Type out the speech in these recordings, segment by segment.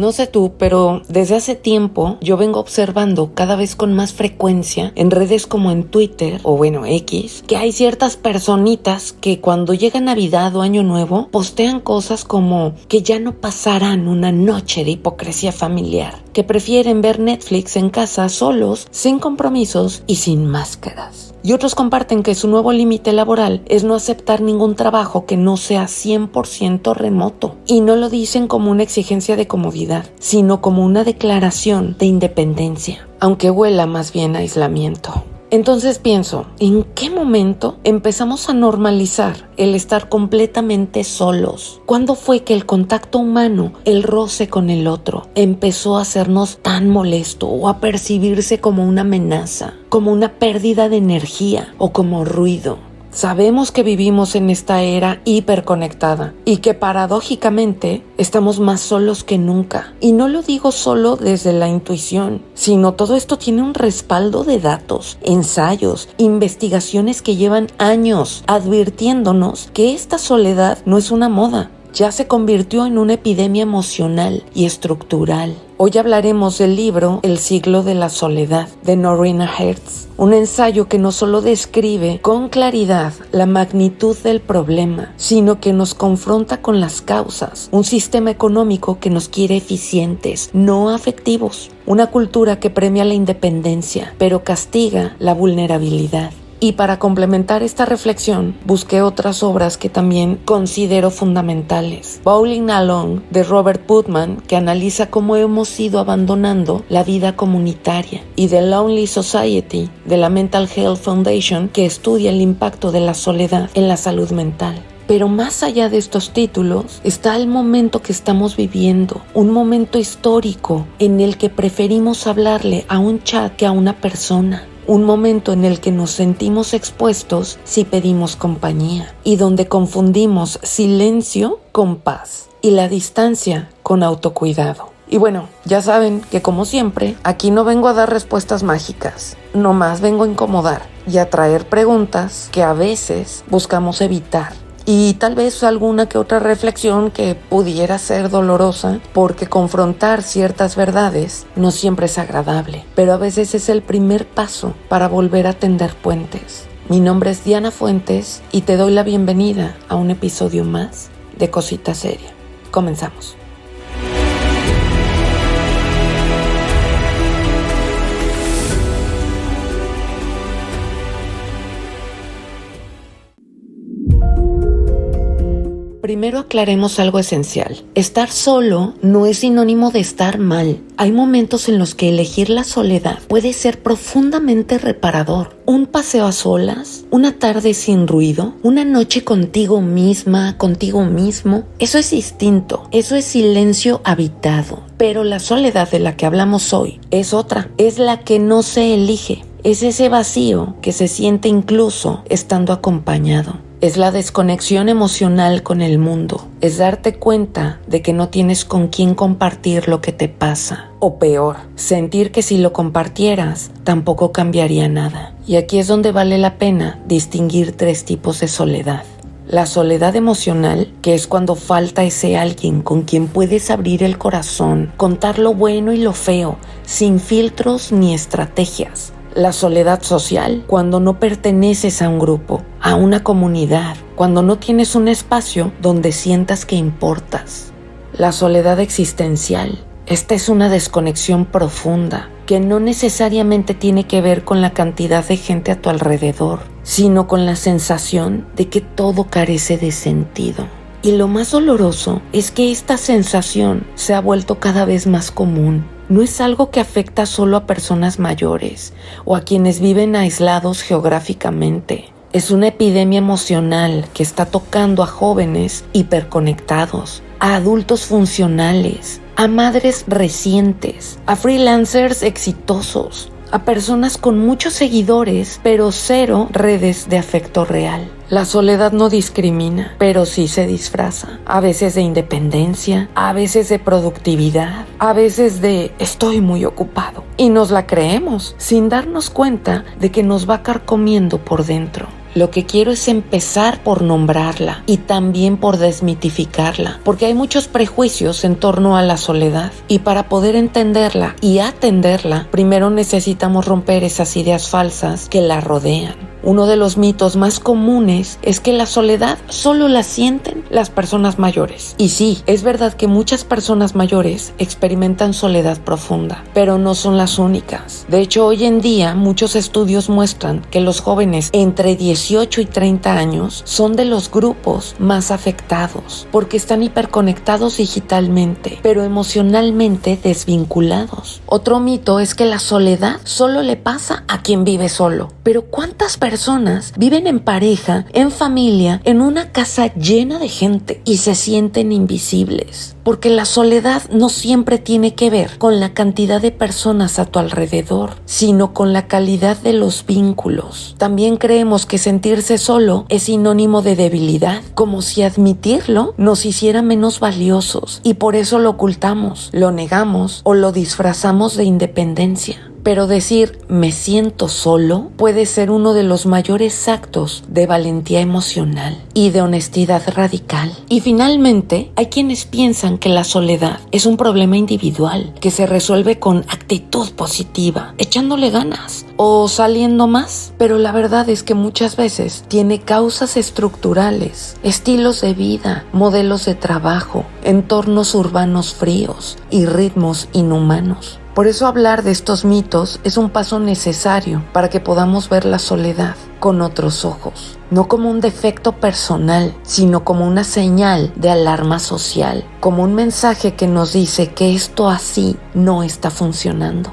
No sé tú, pero desde hace tiempo yo vengo observando cada vez con más frecuencia en redes como en Twitter o X, que hay ciertas personitas que cuando llega Navidad o Año Nuevo postean cosas como que ya no pasarán una noche de hipocresía familiar, que prefieren ver Netflix en casa solos, sin compromisos y sin máscaras. Y otros comparten que su nuevo límite laboral es no aceptar ningún trabajo que no sea 100% remoto. Y no lo dicen como una exigencia de comodidad, sino como una declaración de independencia, aunque huela más bien a aislamiento. Entonces pienso, ¿en qué momento empezamos a normalizar el estar completamente solos? ¿Cuándo fue que el contacto humano, el roce con el otro, empezó a hacernos tan molesto o a percibirse como una amenaza, como una pérdida de energía o como ruido? Sabemos que vivimos en esta era hiperconectada y que paradójicamente estamos más solos que nunca. Y no lo digo solo desde la intuición, sino todo esto tiene un respaldo de datos, ensayos, investigaciones que llevan años advirtiéndonos que esta soledad no es una moda. Ya se convirtió en una epidemia emocional y estructural. Hoy hablaremos del libro El siglo de la soledad, de Noreena Hertz, un ensayo que no solo describe con claridad la magnitud del problema, sino que nos confronta con las causas, un sistema económico que nos quiere eficientes, no afectivos, una cultura que premia la independencia, pero castiga la vulnerabilidad. Y para complementar esta reflexión, busqué otras obras que también considero fundamentales. Bowling Alone, de Robert Putnam, que analiza cómo hemos ido abandonando la vida comunitaria. Y The Lonely Society, de la Mental Health Foundation, que estudia el impacto de la soledad en la salud mental. Pero más allá de estos títulos está el momento que estamos viviendo, un momento histórico en el que preferimos hablarle a un chat que a una persona. Un momento en el que nos sentimos expuestos si pedimos compañía y donde confundimos silencio con paz y la distancia con autocuidado. Y bueno, ya saben que como siempre, aquí no vengo a dar respuestas mágicas, nomás vengo a incomodar y a traer preguntas que a veces buscamos evitar. Y tal vez alguna que otra reflexión que pudiera ser dolorosa, porque confrontar ciertas verdades no siempre es agradable, pero a veces es el primer paso para volver a tender puentes. Mi nombre es Diana Fuentes y te doy la bienvenida a un episodio más de Cosita Seria. Comenzamos. Primero aclaremos algo esencial. Estar solo no es sinónimo de estar mal. Hay momentos en los que elegir la soledad puede ser profundamente reparador. Un paseo a solas, una tarde sin ruido, una noche contigo misma, contigo mismo. Eso es distinto. Eso es silencio habitado. Pero la soledad de la que hablamos hoy es otra. Es la que no se elige. Es ese vacío que se siente incluso estando acompañado. Es la desconexión emocional con el mundo. Es darte cuenta de que no tienes con quién compartir lo que te pasa. O peor, sentir que si lo compartieras, tampoco cambiaría nada. Y aquí es donde vale la pena distinguir tres tipos de soledad. La soledad emocional, que es cuando falta ese alguien con quien puedes abrir el corazón, contar lo bueno y lo feo, sin filtros ni estrategias. La soledad social, cuando no perteneces a un grupo, a una comunidad, cuando no tienes un espacio donde sientas que importas. La soledad existencial, esta es una desconexión profunda que no necesariamente tiene que ver con la cantidad de gente a tu alrededor, sino con la sensación de que todo carece de sentido. Y lo más doloroso es que esta sensación se ha vuelto cada vez más común. No es algo que afecta solo a personas mayores o a quienes viven aislados geográficamente. Es una epidemia emocional que está tocando a jóvenes hiperconectados, a adultos funcionales, a madres recientes, a freelancers exitosos, a personas con muchos seguidores, pero cero redes de afecto real. La soledad no discrimina, pero sí se disfraza. A veces de independencia, a veces de productividad, a veces de estoy muy ocupado. Y nos la creemos, sin darnos cuenta de que nos va carcomiendo por dentro. Lo que quiero es empezar por nombrarla y también por desmitificarla, porque hay muchos prejuicios en torno a la soledad y para poder entenderla y atenderla, primero necesitamos romper esas ideas falsas que la rodean. Uno de los mitos más comunes es que la soledad solo la sienten las personas mayores. Y sí, es verdad que muchas personas mayores experimentan soledad profunda, pero no son las únicas. De hecho, hoy en día muchos estudios muestran que los jóvenes entre 18 y 30 años son de los grupos más afectados, porque están hiperconectados digitalmente, pero emocionalmente desvinculados. Otro mito es que la soledad solo le pasa a quien vive solo. Pero ¿cuántas personas viven en pareja, en familia, en una casa llena de gente y se sienten invisibles? Porque la soledad no siempre tiene que ver con la cantidad de personas a tu alrededor, sino con la calidad de los vínculos. También creemos que sentirse solo es sinónimo de debilidad, como si admitirlo nos hiciera menos valiosos, y por eso lo ocultamos, lo negamos o lo disfrazamos de independencia. Pero decir me siento solo puede ser uno de los mayores actos de valentía emocional y de honestidad radical. Y finalmente, hay quienes piensan que la soledad es un problema individual que se resuelve con actitud positiva, echándole ganas o saliendo más. Pero la verdad es que muchas veces tiene causas estructurales, estilos de vida, modelos de trabajo, entornos urbanos fríos y ritmos inhumanos. Por eso hablar de estos mitos es un paso necesario para que podamos ver la soledad con otros ojos, no como un defecto personal, sino como una señal de alarma social, como un mensaje que nos dice que esto así no está funcionando.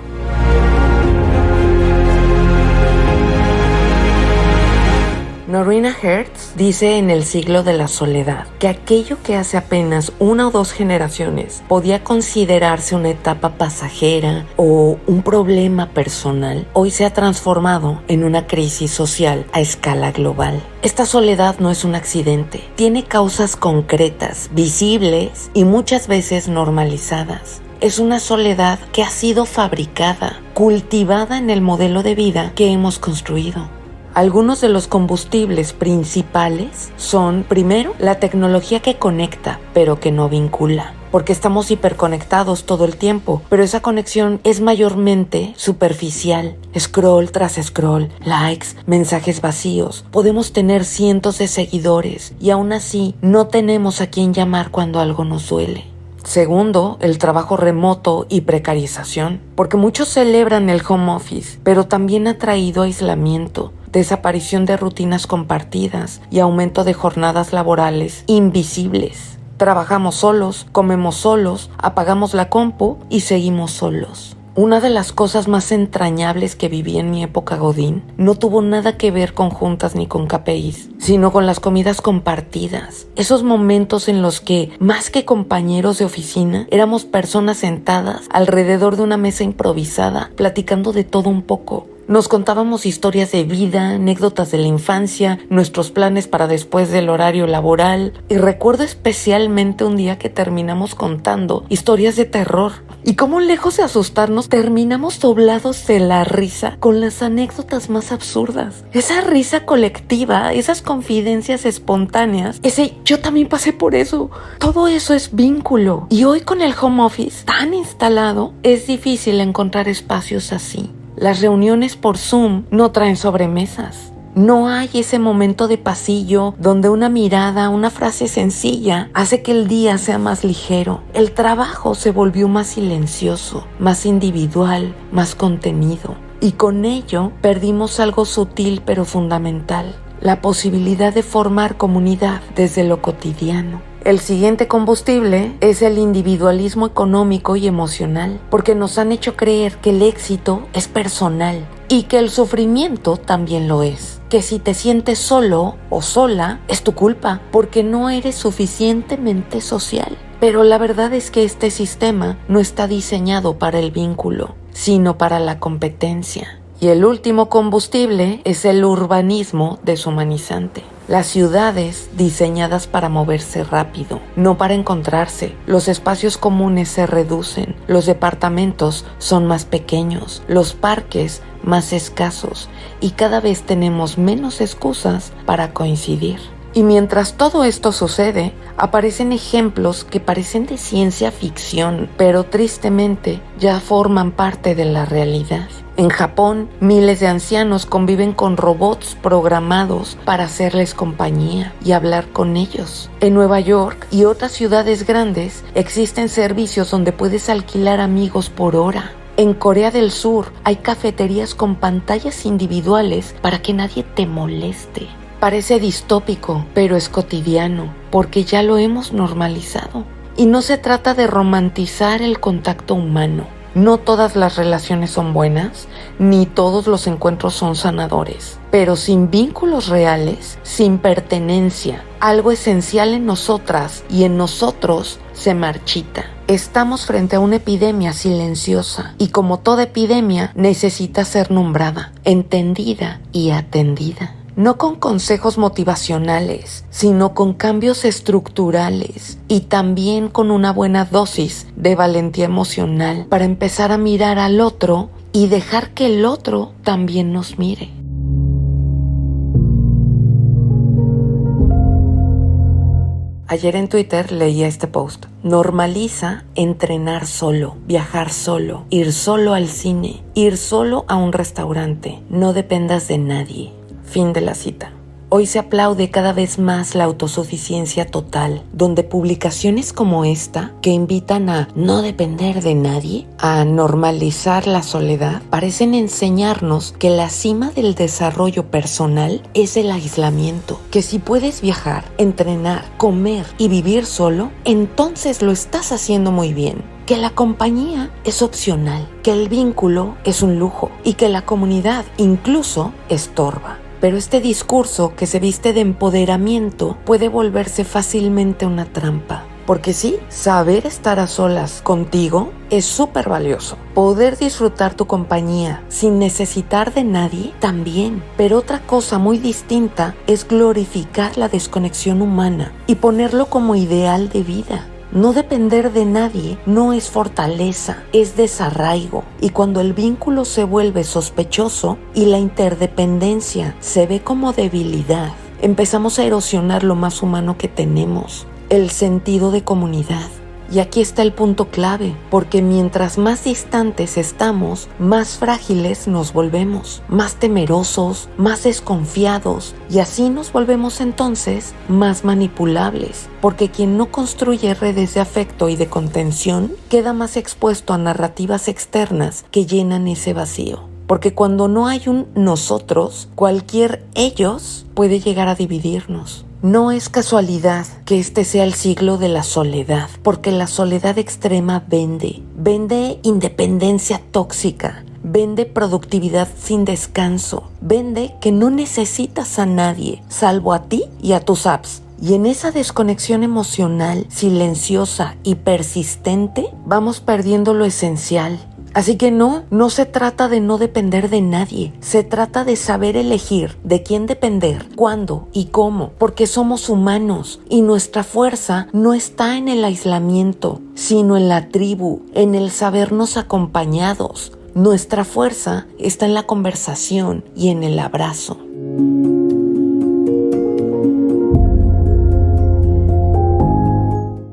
Norina Hertz dice en El siglo de la soledad que aquello que hace apenas 1 o 2 generaciones podía considerarse una etapa pasajera o un problema personal, hoy se ha transformado en una crisis social a escala global. Esta soledad no es un accidente, tiene causas concretas, visibles y muchas veces normalizadas. Es una soledad que ha sido fabricada, cultivada en el modelo de vida que hemos construido. Algunos de los combustibles principales son, primero, la tecnología que conecta, pero que no vincula. Porque estamos hiperconectados todo el tiempo, pero esa conexión es mayormente superficial. Scroll tras scroll, likes, mensajes vacíos. Podemos tener cientos de seguidores y aún así no tenemos a quién llamar cuando algo nos duele. Segundo, el trabajo remoto y precarización, porque muchos celebran el home office, pero también ha traído aislamiento, desaparición de rutinas compartidas y aumento de jornadas laborales invisibles. Trabajamos solos, comemos solos, apagamos la compu y seguimos solos. Una de las cosas más entrañables que viví en mi época Godín no tuvo nada que ver con juntas ni con KPIs, sino con las comidas compartidas. Esos momentos en los que, más que compañeros de oficina, éramos personas sentadas alrededor de una mesa improvisada, platicando de todo un poco. Nos contábamos historias de vida, anécdotas de la infancia, nuestros planes para después del horario laboral. Y recuerdo especialmente un día que terminamos contando historias de terror. Y cómo, lejos de asustarnos, terminamos doblados de la risa con las anécdotas más absurdas. Esa risa colectiva, esas confidencias espontáneas, ese yo también pasé por eso. Todo eso es vínculo. Y hoy con el home office tan instalado, es difícil encontrar espacios así. Las reuniones por Zoom no traen sobremesas. No hay ese momento de pasillo donde una mirada, una frase sencilla hace que el día sea más ligero. El trabajo se volvió más silencioso, más individual, más contenido. Y con ello perdimos algo sutil pero fundamental: la posibilidad de formar comunidad desde lo cotidiano. El siguiente combustible es el individualismo económico y emocional, porque nos han hecho creer que el éxito es personal y que el sufrimiento también lo es. Que si te sientes solo o sola es tu culpa, porque no eres suficientemente social. Pero la verdad es que este sistema no está diseñado para el vínculo, sino para la competencia. Y el último combustible es el urbanismo deshumanizante. Las ciudades diseñadas para moverse rápido, no para encontrarse. Los espacios comunes se reducen, los departamentos son más pequeños, los parques más escasos y cada vez tenemos menos excusas para coincidir. Y mientras todo esto sucede, aparecen ejemplos que parecen de ciencia ficción, pero tristemente ya forman parte de la realidad. En Japón, miles de ancianos conviven con robots programados para hacerles compañía y hablar con ellos. En Nueva York y otras ciudades grandes existen servicios donde puedes alquilar amigos por hora. En Corea del Sur hay cafeterías con pantallas individuales para que nadie te moleste. Parece distópico, pero es cotidiano, porque ya lo hemos normalizado. Y no se trata de romantizar el contacto humano. No todas las relaciones son buenas, ni todos los encuentros son sanadores. Pero sin vínculos reales, sin pertenencia, algo esencial en nosotras y en nosotros se marchita. Estamos frente a una epidemia silenciosa y como toda epidemia necesita ser nombrada, entendida y atendida. No con consejos motivacionales, sino con cambios estructurales y también con una buena dosis de valentía emocional para empezar a mirar al otro y dejar que el otro también nos mire. Ayer en Twitter leía este post. Normaliza entrenar solo, viajar solo, ir solo al cine, ir solo a un restaurante. No dependas de nadie. Fin de la cita. Hoy se aplaude cada vez más la autosuficiencia total, donde publicaciones como esta, que invitan a no depender de nadie, a normalizar la soledad, parecen enseñarnos que la cima del desarrollo personal es el aislamiento, que si puedes viajar, entrenar, comer y vivir solo, entonces lo estás haciendo muy bien. Que la compañía es opcional, que el vínculo es un lujo y que la comunidad incluso estorba. Pero este discurso que se viste de empoderamiento puede volverse fácilmente una trampa. Porque sí, saber estar a solas contigo es súper valioso. Poder disfrutar tu compañía sin necesitar de nadie también. Pero otra cosa muy distinta es glorificar la desconexión humana y ponerlo como ideal de vida. No depender de nadie no es fortaleza, es desarraigo. Y cuando el vínculo se vuelve sospechoso y la interdependencia se ve como debilidad, empezamos a erosionar lo más humano que tenemos, el sentido de comunidad. Y aquí está el punto clave, porque mientras más distantes estamos, más frágiles nos volvemos, más temerosos, más desconfiados, y así nos volvemos entonces más manipulables, porque quien no construye redes de afecto y de contención queda más expuesto a narrativas externas que llenan ese vacío. Porque cuando no hay un nosotros, cualquier ellos puede llegar a dividirnos. No es casualidad que este sea el siglo de la soledad, porque la soledad extrema vende independencia tóxica, vende productividad sin descanso, vende que no necesitas a nadie, salvo a ti y a tus apps. Y en esa desconexión emocional, silenciosa y persistente, vamos perdiendo lo esencial. Así que no se trata de no depender de nadie, se trata de saber elegir de quién depender, cuándo y cómo, porque somos humanos y nuestra fuerza no está en el aislamiento, sino en la tribu, en el sabernos acompañados. Nuestra fuerza está en la conversación y en el abrazo.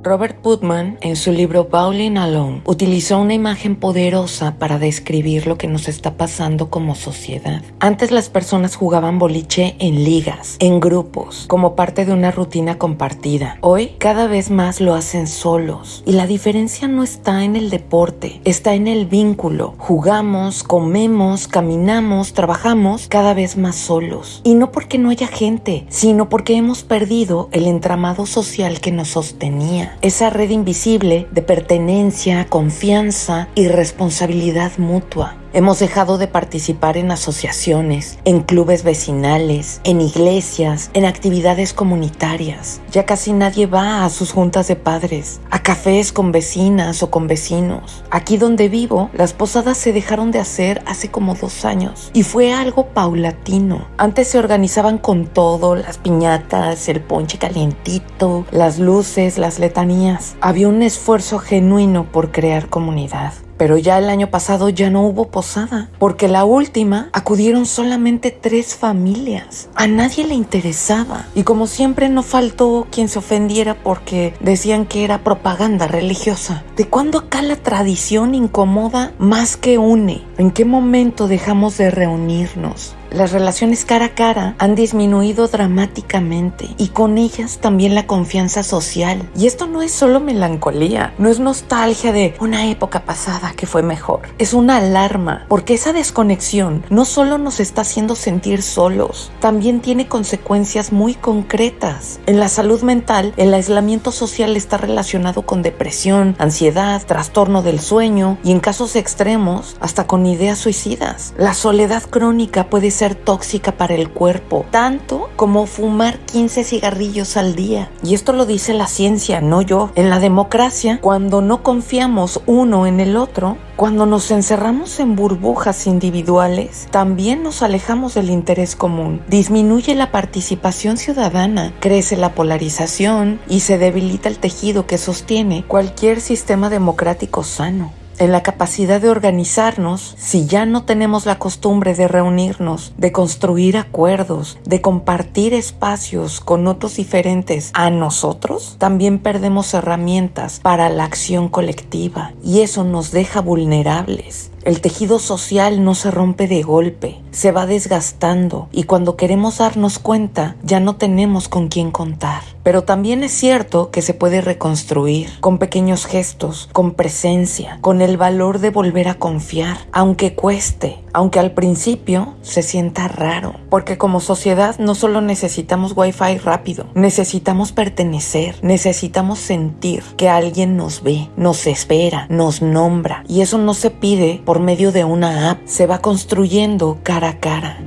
Robert Putnam, en su libro Bowling Alone, utilizó una imagen poderosa para describir lo que nos está pasando como sociedad. Antes las personas jugaban boliche en ligas, en grupos, como parte de una rutina compartida. Hoy cada vez más lo hacen solos. Y la diferencia no está en el deporte, está en el vínculo. Jugamos, comemos, caminamos, trabajamos cada vez más solos. Y no porque no haya gente, sino porque hemos perdido el entramado social que nos sostenía. Esa red invisible de pertenencia, confianza y responsabilidad mutua. Hemos dejado de participar en asociaciones, en clubes vecinales, en iglesias, en actividades comunitarias. Ya casi nadie va a sus juntas de padres, a cafés con vecinas o con vecinos. Aquí donde vivo, las posadas se dejaron de hacer hace como 2 años y fue algo paulatino. Antes se organizaban con todo, las piñatas, el ponche calientito, las luces, las letanías. Había un esfuerzo genuino por crear comunidad. Pero ya el año pasado ya no hubo posada, porque la última acudieron solamente 3 familias. A nadie le interesaba. Y como siempre no faltó quien se ofendiera porque decían que era propaganda religiosa. ¿De cuándo acá la tradición incomoda más que une? ¿En qué momento dejamos de reunirnos? Las relaciones cara a cara han disminuido dramáticamente y con ellas también la confianza social. Y esto no es solo melancolía, no es nostalgia de una época pasada que fue mejor. Es una alarma, porque esa desconexión no solo nos está haciendo sentir solos, también tiene consecuencias muy concretas. En la salud mental, el aislamiento social está relacionado con depresión, ansiedad, trastorno del sueño y en casos extremos, hasta con ideas suicidas. La soledad crónica puede ser tóxica para el cuerpo, tanto como fumar 15 cigarrillos al día. Y esto lo dice la ciencia, no yo. En la democracia, cuando no confiamos uno en el otro, cuando nos encerramos en burbujas individuales, también nos alejamos del interés común. Disminuye la participación ciudadana, crece la polarización y se debilita el tejido que sostiene cualquier sistema democrático sano. En la capacidad de organizarnos, si ya no tenemos la costumbre de reunirnos, de construir acuerdos, de compartir espacios con otros diferentes a nosotros, también perdemos herramientas para la acción colectiva y eso nos deja vulnerables. El tejido social no se rompe de golpe, se va desgastando y cuando queremos darnos cuenta ya no tenemos con quién contar. Pero también es cierto que se puede reconstruir con pequeños gestos, con presencia, con el valor de volver a confiar, aunque cueste, aunque al principio se sienta raro. Porque como sociedad no solo necesitamos wifi rápido, necesitamos pertenecer, necesitamos sentir que alguien nos ve, nos espera, nos nombra. Y eso no se pide por medio de una app, se va construyendo cara a cara.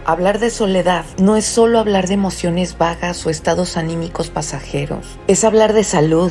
Hablar de soledad no es solo hablar de emociones vagas o estados anímicos pasajeros. Es hablar de salud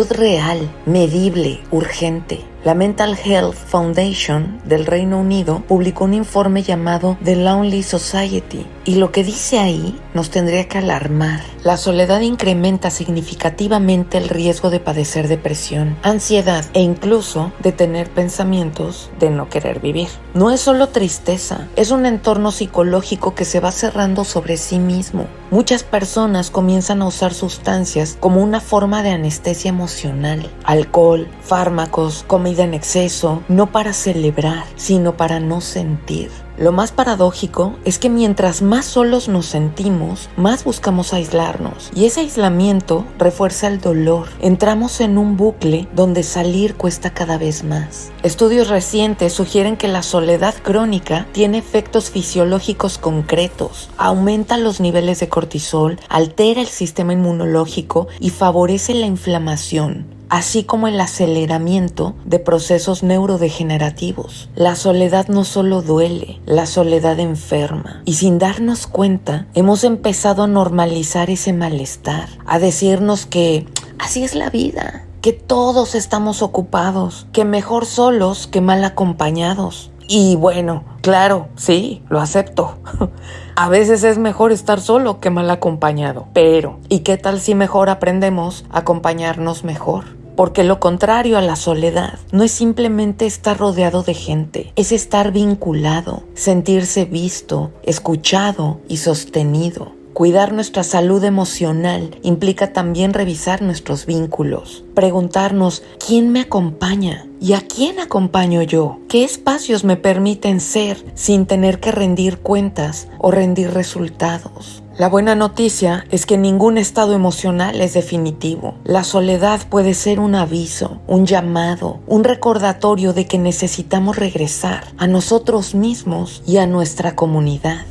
real, medible, urgente. La Mental Health Foundation del Reino Unido publicó un informe llamado The Lonely Society y lo que dice ahí nos tendría que alarmar. La soledad incrementa significativamente el riesgo de padecer depresión, ansiedad e incluso de tener pensamientos de no querer vivir. No es solo tristeza, es un entorno psicológico que se va cerrando sobre sí mismo. Muchas personas comienzan a usar sustancias como una forma de anestesia emocional. Alcohol, fármacos, comida en exceso, no para celebrar, sino para no sentir. Lo más paradójico es que mientras más solos nos sentimos, más buscamos aislarnos. Y ese aislamiento refuerza el dolor. Entramos en un bucle donde salir cuesta cada vez más. Estudios recientes sugieren que la soledad crónica tiene efectos fisiológicos concretos. Aumenta los niveles de cortisol, altera el sistema inmunológico y favorece la inflamación, así como el aceleramiento de procesos neurodegenerativos. La soledad no solo duele, la soledad enferma. Y sin darnos cuenta, hemos empezado a normalizar ese malestar, a decirnos que así es la vida, que todos estamos ocupados, que mejor solos que mal acompañados. Y bueno, claro, sí, lo acepto. A veces es mejor estar solo que mal acompañado. Pero, ¿y qué tal si mejor aprendemos a acompañarnos mejor? Porque lo contrario a la soledad no es simplemente estar rodeado de gente, es estar vinculado, sentirse visto, escuchado y sostenido. Cuidar nuestra salud emocional implica también revisar nuestros vínculos, preguntarnos ¿quién me acompaña? ¿Y a quién acompaño yo? ¿Qué espacios me permiten ser sin tener que rendir cuentas o rendir resultados? La buena noticia es que ningún estado emocional es definitivo. La soledad puede ser un aviso, un llamado, un recordatorio de que necesitamos regresar a nosotros mismos y a nuestra comunidad.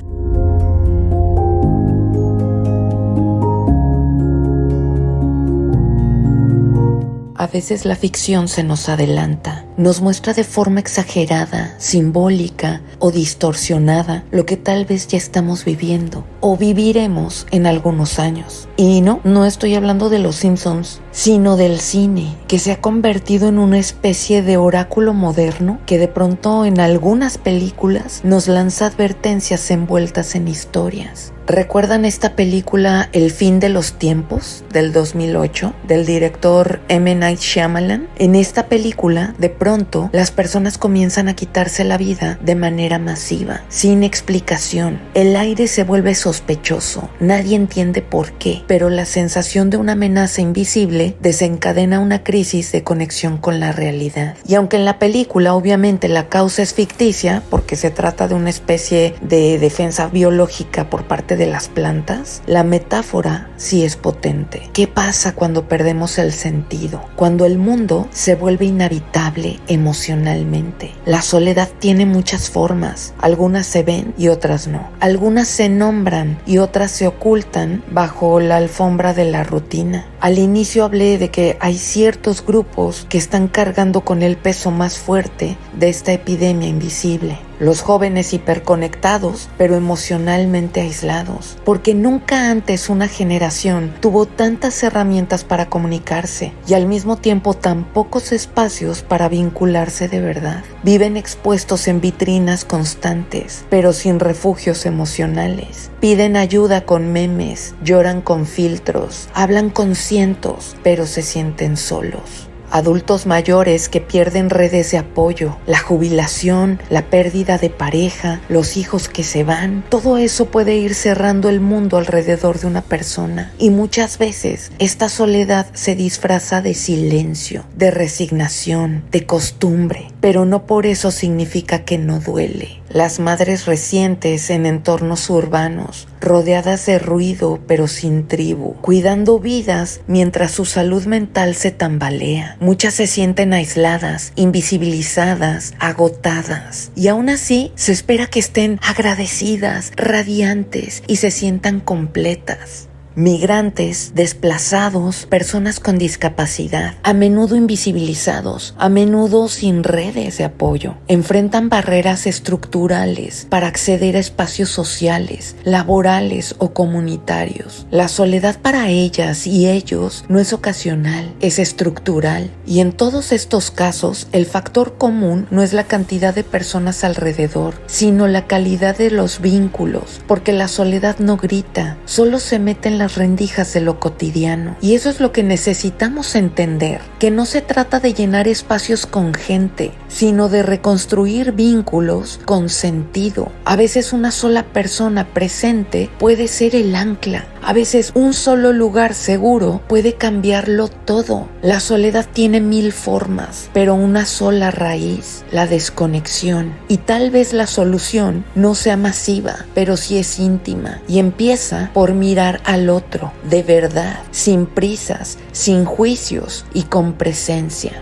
A veces la ficción se nos adelanta nos muestra de forma exagerada, simbólica o distorsionada lo que tal vez ya estamos viviendo o viviremos en algunos años. Y no estoy hablando de los Simpsons, sino del cine, que se ha convertido en una especie de oráculo moderno que de pronto en algunas películas nos lanza advertencias envueltas en historias. ¿Recuerdan esta película El fin de los tiempos del 2008 del director M. Night Shyamalan? En esta película, de pronto, las personas comienzan a quitarse la vida de manera masiva, sin explicación. El aire se vuelve sospechoso, nadie entiende por qué, pero la sensación de una amenaza invisible desencadena una crisis de conexión con la realidad. Y aunque en la película obviamente la causa es ficticia, porque se trata de una especie de defensa biológica por parte de las plantas, la metáfora sí es potente. ¿Qué pasa cuando perdemos el sentido? Cuando el mundo se vuelve inhabitable emocionalmente. La soledad tiene muchas formas, algunas se ven y otras no. Algunas se nombran y otras se ocultan bajo la alfombra de la rutina. Al inicio hablé de que hay ciertos grupos que están cargando con el peso más fuerte de esta epidemia invisible. Los jóvenes hiperconectados, pero emocionalmente aislados, porque nunca antes una generación tuvo tantas herramientas para comunicarse y al mismo tiempo tan pocos espacios para vincularse de verdad. Viven expuestos en vitrinas constantes, pero sin refugios emocionales. Piden ayuda con memes, lloran con filtros, hablan con cientos, pero se sienten solos. Adultos mayores que pierden redes de apoyo, la jubilación, la pérdida de pareja, los hijos que se van, todo eso puede ir cerrando el mundo alrededor de una persona. Y muchas veces esta soledad se disfraza de silencio, de resignación, de costumbre, pero no por eso significa que no duele. Las madres recientes en entornos urbanos, rodeadas de ruido pero sin tribu, cuidando vidas mientras su salud mental se tambalea. Muchas se sienten aisladas, invisibilizadas, agotadas, y aún así se espera que estén agradecidas, radiantes y se sientan completas. Migrantes, desplazados, personas con discapacidad, a menudo invisibilizados, a menudo sin redes de apoyo, enfrentan barreras estructurales para acceder a espacios sociales, laborales o comunitarios. La soledad para ellas y ellos no es ocasional, es estructural, y en todos estos casos el factor común no es la cantidad de personas alrededor, sino la calidad de los vínculos, porque la soledad no grita, solo se mete en las rendijas de lo cotidiano. Y eso es lo que necesitamos entender, que no se trata de llenar espacios con gente, sino de reconstruir vínculos con sentido. A veces una sola persona presente puede ser el ancla. A veces un solo lugar seguro puede cambiarlo todo. La soledad tiene 1000 formas, pero una sola raíz, la desconexión. Y tal vez la solución no sea masiva, pero sí es íntima. Y empieza por mirar al otro, de verdad, sin prisas, sin juicios y con presencia.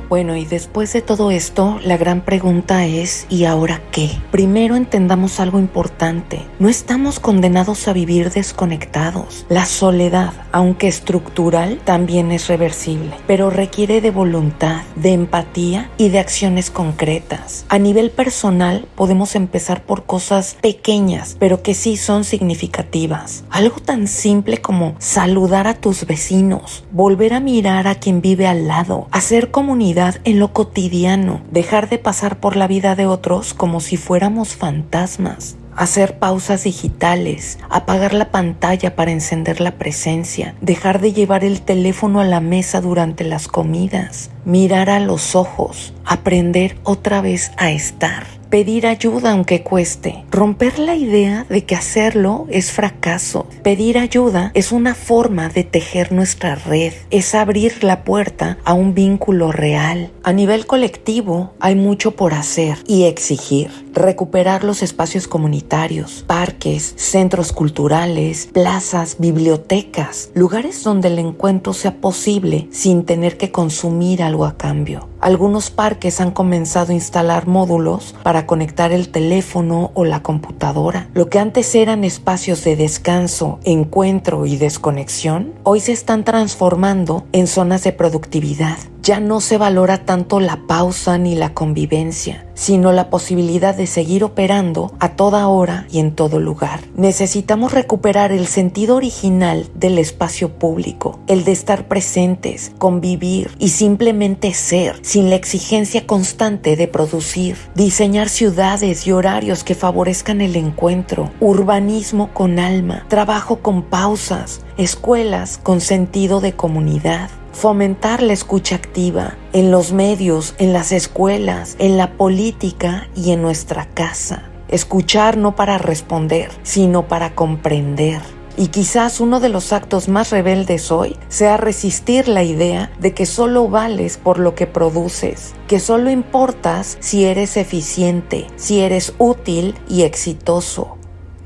Bueno, y después de todo esto, la gran pregunta es, ¿y ahora qué? Primero entendamos algo importante. No estamos condenados a vivir desconectados. La soledad, aunque estructural, también es reversible, pero requiere de voluntad, de empatía y de acciones concretas. A nivel personal, podemos empezar por cosas pequeñas, pero que sí son significativas. Algo tan simple como saludar a tus vecinos, volver a mirar a quien vive al lado, hacer comunidad en lo cotidiano, dejar de pasar por la vida de otros como si fuéramos fantasmas. Hacer pausas digitales, apagar la pantalla para encender la presencia, dejar de llevar el teléfono a la mesa durante las comidas, mirar a los ojos, aprender otra vez a estar. Pedir ayuda aunque cueste, romper la idea de que hacerlo es fracaso. Pedir ayuda es una forma de tejer nuestra red, es abrir la puerta a un vínculo real. A nivel colectivo hay mucho por hacer y exigir. Recuperar los espacios comunitarios, parques, centros culturales, plazas, bibliotecas, lugares donde el encuentro sea posible sin tener que consumir algo a cambio. Algunos parques han comenzado a instalar módulos para conectar el teléfono o la computadora. Lo que antes eran espacios de descanso, encuentro y desconexión, hoy se están transformando en zonas de productividad. Ya no se valora tanto la pausa ni la convivencia, sino la posibilidad de seguir operando a toda hora y en todo lugar. Necesitamos recuperar el sentido original del espacio público, el de estar presentes, convivir y simplemente ser, sin la exigencia constante de producir. Diseñar ciudades y horarios que favorezcan el encuentro, urbanismo con alma, trabajo con pausas, escuelas con sentido de comunidad. Fomentar la escucha activa en los medios, en las escuelas, en la política y en nuestra casa. Escuchar no para responder, sino para comprender. Y quizás uno de los actos más rebeldes hoy sea resistir la idea de que solo vales por lo que produces, que solo importas si eres eficiente, si eres útil y exitoso.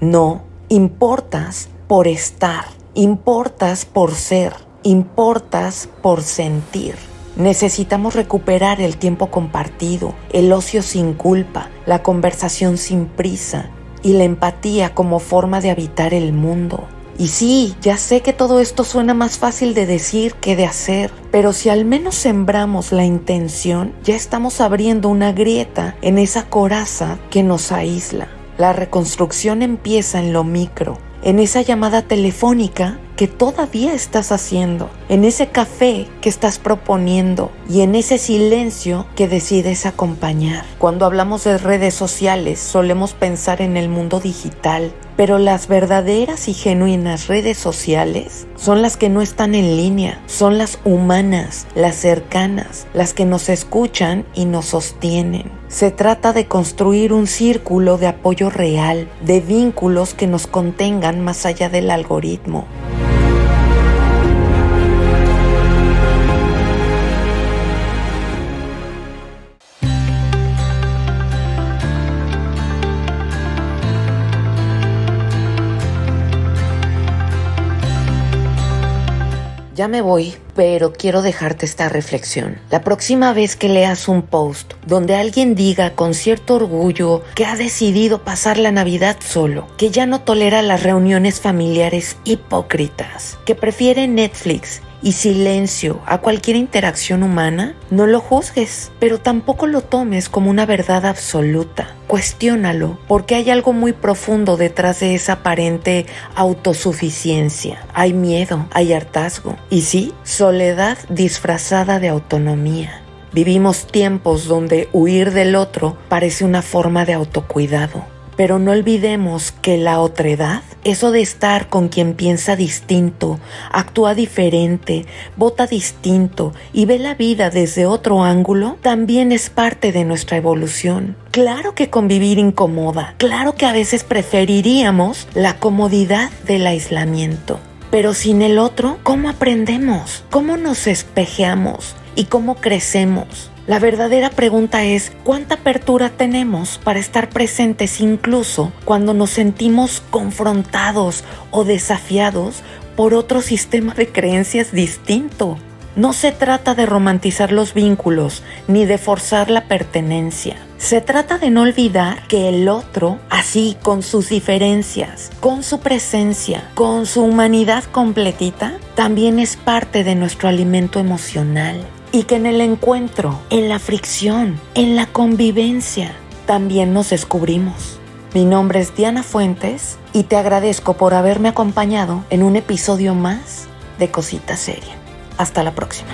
No, importas por estar, importas por ser. Importas por sentir. Necesitamos recuperar el tiempo compartido, el ocio sin culpa, la conversación sin prisa y la empatía como forma de habitar el mundo. Y sí, ya sé que todo esto suena más fácil de decir que de hacer, pero si al menos sembramos la intención, ya estamos abriendo una grieta en esa coraza que nos aísla. La reconstrucción empieza en lo micro, en esa llamada telefónica que todavía estás haciendo, en ese café que estás proponiendo y en ese silencio que decides acompañar. Cuando hablamos de redes sociales, solemos pensar en el mundo digital, pero las verdaderas y genuinas redes sociales son las que no están en línea, son las humanas, las cercanas, las que nos escuchan y nos sostienen. Se trata de construir un círculo de apoyo real, de vínculos que nos contengan más allá del algoritmo. Ya me voy, pero quiero dejarte esta reflexión. La próxima vez que leas un post donde alguien diga con cierto orgullo que ha decidido pasar la Navidad solo, que ya no tolera las reuniones familiares hipócritas, que prefiere Netflix y silencio a cualquier interacción humana, no lo juzgues, pero tampoco lo tomes como una verdad absoluta. Cuestiónalo, porque hay algo muy profundo detrás de esa aparente autosuficiencia. Hay miedo, hay hartazgo y sí, soledad disfrazada de autonomía. Vivimos tiempos donde huir del otro parece una forma de autocuidado. Pero no olvidemos que la otredad, eso de estar con quien piensa distinto, actúa diferente, vota distinto y ve la vida desde otro ángulo, también es parte de nuestra evolución. Claro que convivir incomoda, claro que a veces preferiríamos la comodidad del aislamiento. Pero sin el otro, ¿cómo aprendemos? ¿Cómo nos espejeamos? ¿Y cómo crecemos? La verdadera pregunta es, ¿cuánta apertura tenemos para estar presentes incluso cuando nos sentimos confrontados o desafiados por otro sistema de creencias distinto? No se trata de romantizar los vínculos ni de forzar la pertenencia. Se trata de no olvidar que el otro, así con sus diferencias, con su presencia, con su humanidad completita, también es parte de nuestro alimento emocional. Y que en el encuentro, en la fricción, en la convivencia, también nos descubrimos. Mi nombre es Diana Fuentes y te agradezco por haberme acompañado en un episodio más de Cosita Seria. Hasta la próxima.